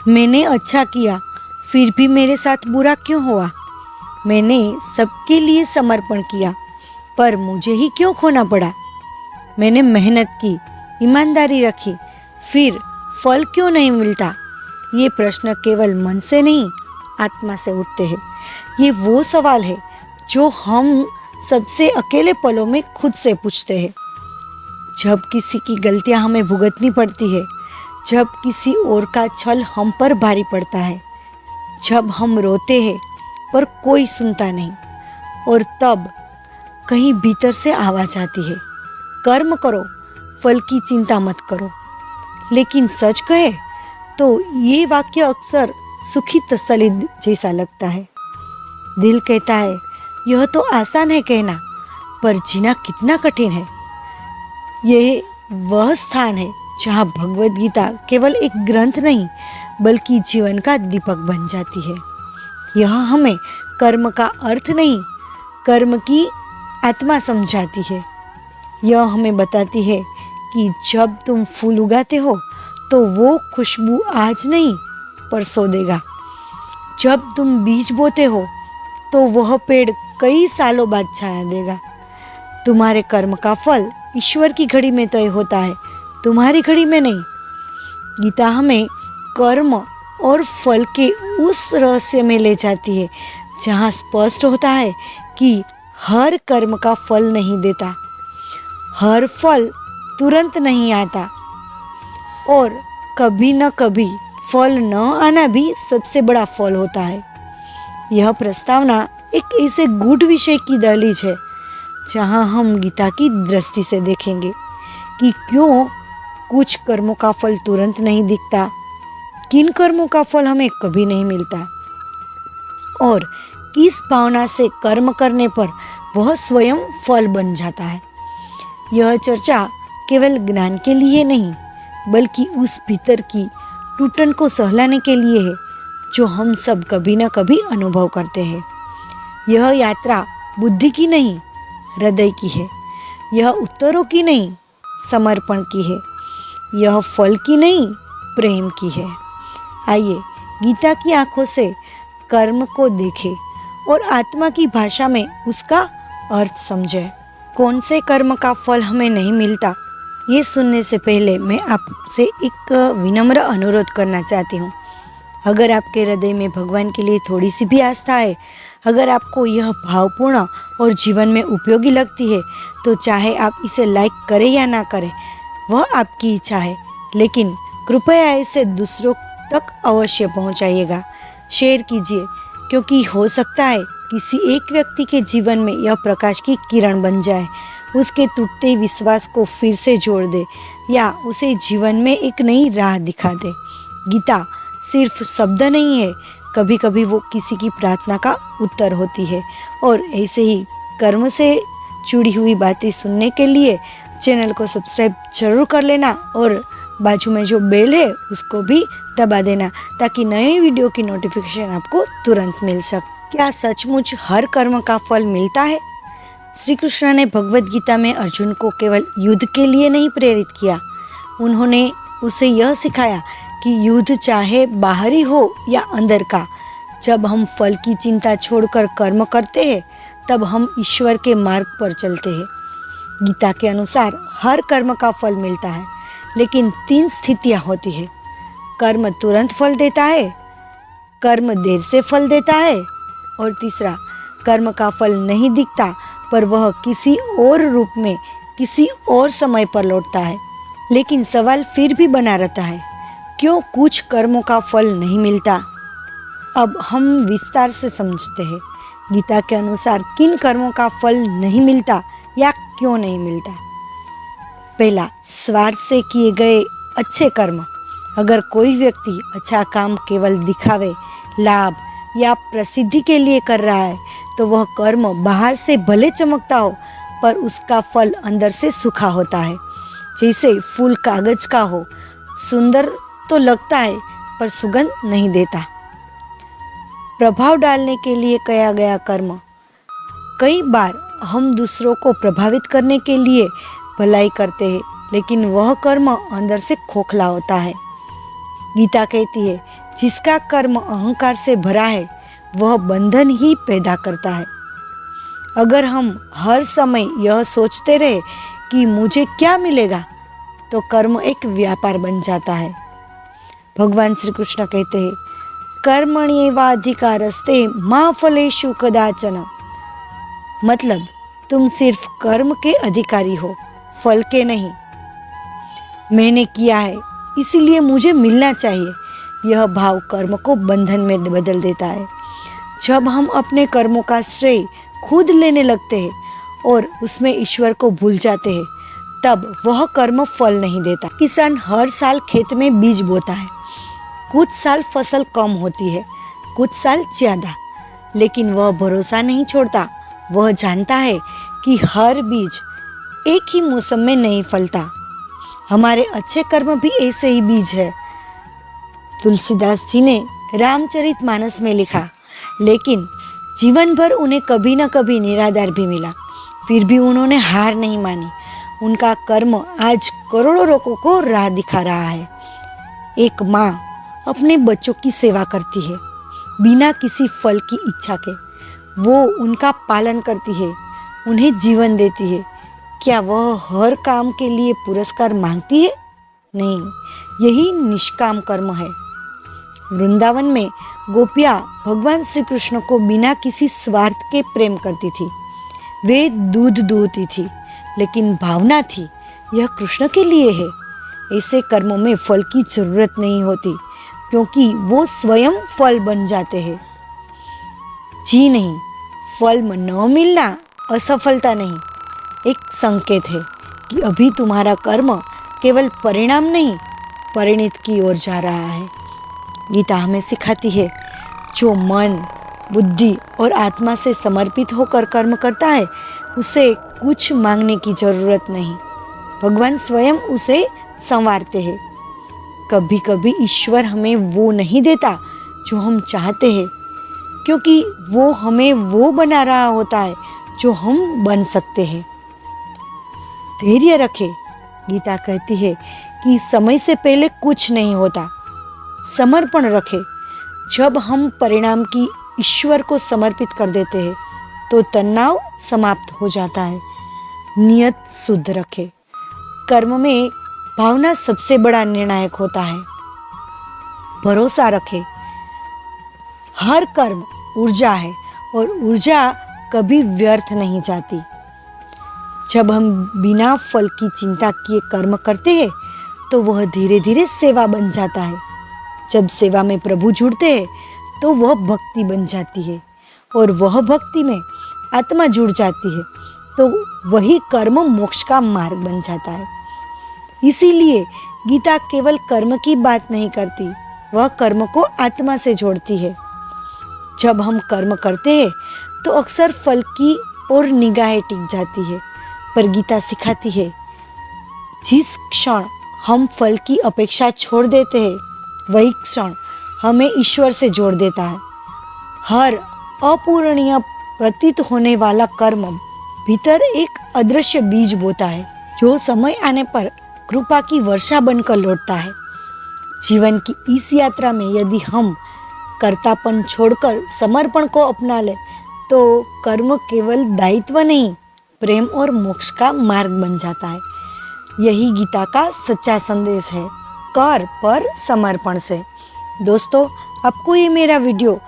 मैंने अच्छा किया, फिर भी मेरे साथ बुरा क्यों हुआ? मैंने सबके लिए समर्पण किया, पर मुझे ही क्यों खोना पड़ा? मैंने मेहनत की, ईमानदारी रखी, फिर फल क्यों नहीं मिलता? ये प्रश्न केवल मन से नहीं, आत्मा से उठते हैं। ये वो सवाल है जो हम सबसे अकेले पलों में खुद से पूछते हैं। जब किसी की गलतियां हमें भुगतनी पड़ती है, जब किसी और का छल हम पर भारी पड़ता है, जब हम रोते हैं पर कोई सुनता नहीं, और तब कहीं भीतर से आवाज आती है, कर्म करो, फल की चिंता मत करो। लेकिन सच कहे तो ये वाक्य अक्सर सुखी तसल्ली जैसा लगता है। दिल कहता है यह तो आसान है कहना, पर जीना कितना कठिन है। यह वह स्थान है जहाँ भगवद गीता केवल एक ग्रंथ नहीं बल्कि जीवन का दीपक बन जाती है। यह हमें कर्म का अर्थ नहीं, कर्म की आत्मा समझाती है। यह हमें बताती है कि जब तुम फूल उगाते हो तो वो खुशबू आज नहीं परसों देगा। जब तुम बीज बोते हो तो वह पेड़ कई सालों बाद छाया देगा। तुम्हारे कर्म का फल ईश्वर की घड़ी में तय होता है, तुम्हारी घड़ी में नहीं। गीता हमें कर्म और फल के उस रहस्य में ले जाती है जहाँ स्पष्ट होता है कि हर कर्म का फल नहीं देता, हर फल तुरंत नहीं आता, और कभी न कभी फल न आना भी सबसे बड़ा फल होता है। यह प्रस्तावना एक ऐसे गूढ़ विषय की दहलीज है जहाँ हम गीता की दृष्टि से देखेंगे कि क्यों कुछ कर्मों का फल तुरंत नहीं दिखता, किन कर्मों का फल हमें कभी नहीं मिलता, और किस भावना से कर्म करने पर वह स्वयं फल बन जाता है। यह चर्चा केवल ज्ञान के लिए नहीं बल्कि उस भीतर की टूटन को सहलाने के लिए है जो हम सब कभी न कभी अनुभव करते हैं। यह यात्रा बुद्धि की नहीं, हृदय की है। यह उत्तरों की नहीं, समर्पण की है। यह फल की नहीं, प्रेम की है। आइए गीता की आंखों से कर्म को देखें और आत्मा की भाषा में उसका अर्थ समझें। कौन से कर्म का फल हमें नहीं मिलता, ये सुनने से पहले मैं आपसे एक विनम्र अनुरोध करना चाहती हूँ। अगर आपके हृदय में भगवान के लिए थोड़ी सी भी आस्था है, अगर आपको यह भावपूर्ण और जीवन में उपयोगी लगती है, तो चाहे आप इसे लाइक करें या ना करें, वह आपकी इच्छा है, लेकिन कृपया इसे दूसरों तक अवश्य पहुंचाइएगा, शेयर कीजिए, क्योंकि हो सकता है किसी एक व्यक्ति के जीवन में यह प्रकाश की किरण बन जाए, उसके टूटते विश्वास को फिर से जोड़ दे या उसे जीवन में एक नई राह दिखा दे। गीता सिर्फ शब्द नहीं है, कभी कभी वो किसी की प्रार्थना का उत्तर होती है। और ऐसे ही कर्म से जुड़ी हुई बातें सुनने के लिए चैनल को सब्सक्राइब जरूर कर लेना और बाजू में जो बेल है उसको भी दबा देना ताकि नए वीडियो की नोटिफिकेशन आपको तुरंत मिल सके। क्या सचमुच हर कर्म का फल मिलता है? श्री कृष्ण ने भगवद गीता में अर्जुन को केवल युद्ध के लिए नहीं प्रेरित किया, उन्होंने उसे यह सिखाया कि युद्ध चाहे बाहरी हो या अंदर का, जब हम फल की चिंता छोड़कर कर्म करते हैं तब हम ईश्वर के मार्ग पर चलते हैं। गीता के अनुसार हर कर्म का फल मिलता है, लेकिन 3 स्थितियां होती है। कर्म तुरंत फल देता है, कर्म देर से फल देता है, और तीसरा कर्म का फल नहीं दिखता पर वह किसी और रूप में किसी और समय पर लौटता है। लेकिन सवाल फिर भी बना रहता है, क्यों कुछ कर्मों का फल नहीं मिलता? अब हम विस्तार से समझते हैं गीता के अनुसार किन कर्मों का फल नहीं मिलता या क्यों नहीं मिलता। पहला, स्वार्थ से किए गए अच्छे कर्म। अगर कोई व्यक्ति अच्छा काम केवल दिखावे, लाभ या प्रसिद्धि के लिए कर रहा है तो वह कर्म बाहर से भले चमकता हो पर उसका फल अंदर से सूखा होता है। जैसे फूल कागज का हो, सुंदर तो लगता है पर सुगंध नहीं देता। प्रभाव डालने के लिए किया गया कर्म। कई बार हम दूसरों को प्रभावित करने के लिए भलाई करते हैं, लेकिन वह कर्म अंदर से खोखला होता है। गीता कहती है, जिसका कर्म अहंकार से भरा है वह बंधन ही पैदा करता है। अगर हम हर समय यह सोचते रहे कि मुझे क्या मिलेगा, तो कर्म एक व्यापार बन जाता है। भगवान श्री कृष्ण कहते हैं, कर्मण्येवाधिकारस्ते मा फलेषु कदाचन। मतलब तुम सिर्फ कर्म के अधिकारी हो, फल के नहीं। मैंने किया है इसीलिए मुझे मिलना चाहिए, यह भाव कर्म को बंधन में बदल देता है। जब हम अपने कर्मों का श्रेय खुद लेने लगते हैं और उसमें ईश्वर को भूल जाते हैं, तब वह कर्म फल नहीं देता। किसान हर साल खेत में बीज बोता है, कुछ साल फसल कम होती है, कुछ साल ज़्यादा, लेकिन वह भरोसा नहीं छोड़ता। वह जानता है कि हर बीज एक ही मौसम में नहीं फलता। हमारे अच्छे कर्म भी ऐसे ही बीज है। तुलसीदास जी ने रामचरितमानस में लिखा, लेकिन जीवन भर उन्हें कभी न कभी निराधार भी मिला, फिर भी उन्होंने हार नहीं मानी। उनका कर्म आज करोड़ों लोगों को राह दिखा रहा है। एक माँ अपने बच्चों की सेवा करती है बिना किसी फल की इच्छा के। वो उनका पालन करती है, उन्हें जीवन देती है। क्या वह हर काम के लिए पुरस्कार मांगती है? नहीं, यही निष्काम कर्म है। वृंदावन में गोपियाँ भगवान श्री कृष्ण को बिना किसी स्वार्थ के प्रेम करती थी। वे दूध दूहती थी, लेकिन भावना थी यह कृष्ण के लिए है। ऐसे कर्मों में फल की जरूरत नहीं होती, क्योंकि वो स्वयं फल बन जाते हैं। जी नहीं, फल न मिलना असफलता नहीं, एक संकेत है कि अभी तुम्हारा कर्म केवल परिणाम नहीं, परिणति की ओर जा रहा है। गीता हमें सिखाती है, जो मन, बुद्धि और आत्मा से समर्पित होकर कर्म करता है, उसे कुछ मांगने की जरूरत नहीं। भगवान स्वयं उसे संवारते हैं। कभी कभी ईश्वर हमें वो नहीं देता जो हम चाहते हैं, क्योंकि वो हमें वो बना रहा होता है जो हम बन सकते हैं। धैर्य रखें। गीता कहती है कि समय से पहले कुछ नहीं होता। समर्पण रखें। जब हम परिणाम की ईश्वर को समर्पित कर देते हैं, तो तनाव समाप्त हो जाता है। नियत शुद्ध रखें। कर्म में भावना सबसे बड़ा निर्णायक होता है। भरोसा रखें। हर कर्म ऊर्जा है और ऊर्जा कभी व्यर्थ नहीं जाती। जब हम बिना फल की चिंता किए कर्म करते हैं, तो वह धीरे धीरे सेवा बन जाता है। जब सेवा में प्रभु जुड़ते हैं, तो वह भक्ति बन जाती है, और वह भक्ति में आत्मा जुड़ जाती है, तो वही कर्म मोक्ष का मार्ग बन जाता है। इसीलिए गीता केवल कर्म की बात नहीं करती, वह कर्म को आत्मा से जोड़ती है। जब हम कर्म करते हैं, तो अक्सर फल की ओर निगाहें टिक जाती है, पर गीता सिखाती है, जिस क्षण हम फल की अपेक्षा छोड़ देते हैं, वही क्षण हमें ईश्वर से जोड़ देता है। हर अपूरणीय प्रतीत होने वाला कर्म भीतर एक अदृश्य बीज बोता है, जो समय आने पर कृपा की वर्षा बनकर लौटता है। जीवन की इस यात्रा में यदि हम कर्तापन छोड़कर समर्पण को अपना ले, तो कर्म केवल दायित्व नहीं, प्रेम और मोक्ष का मार्ग बन जाता है। यही गीता का सच्चा संदेश है, कर पर समर्पण से। दोस्तों, आपको ये मेरा वीडियो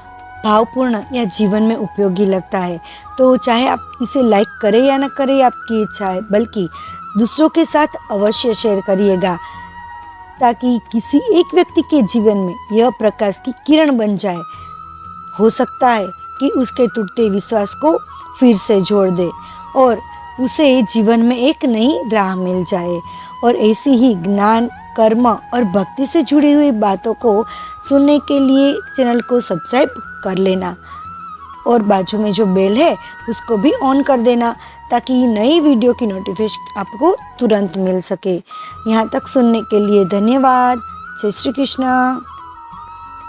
भावपूर्ण या जीवन में उपयोगी लगता है, तो चाहे आप इसे लाइक करें या न करें, आपकी इच्छा है, बल्कि दूसरों के साथ अवश्य शेयर करिएगा, ताकि किसी एक व्यक्ति के जीवन में यह प्रकाश की किरण बन जाए। हो सकता है कि उसके टूटते विश्वास को फिर से जोड़ दे और उसे जीवन में एक नई राह मिल जाए। और ऐसी ही ज्ञान, कर्म और भक्ति से जुड़ी हुई बातों को सुनने के लिए चैनल को सब्सक्राइब कर लेना, और बाजू में जो बेल है उसको भी ऑन कर देना, ताकि नई वीडियो की नोटिफिकेशन आपको तुरंत मिल सके। यहाँ तक सुनने के लिए धन्यवाद। जय श्री कृष्ण।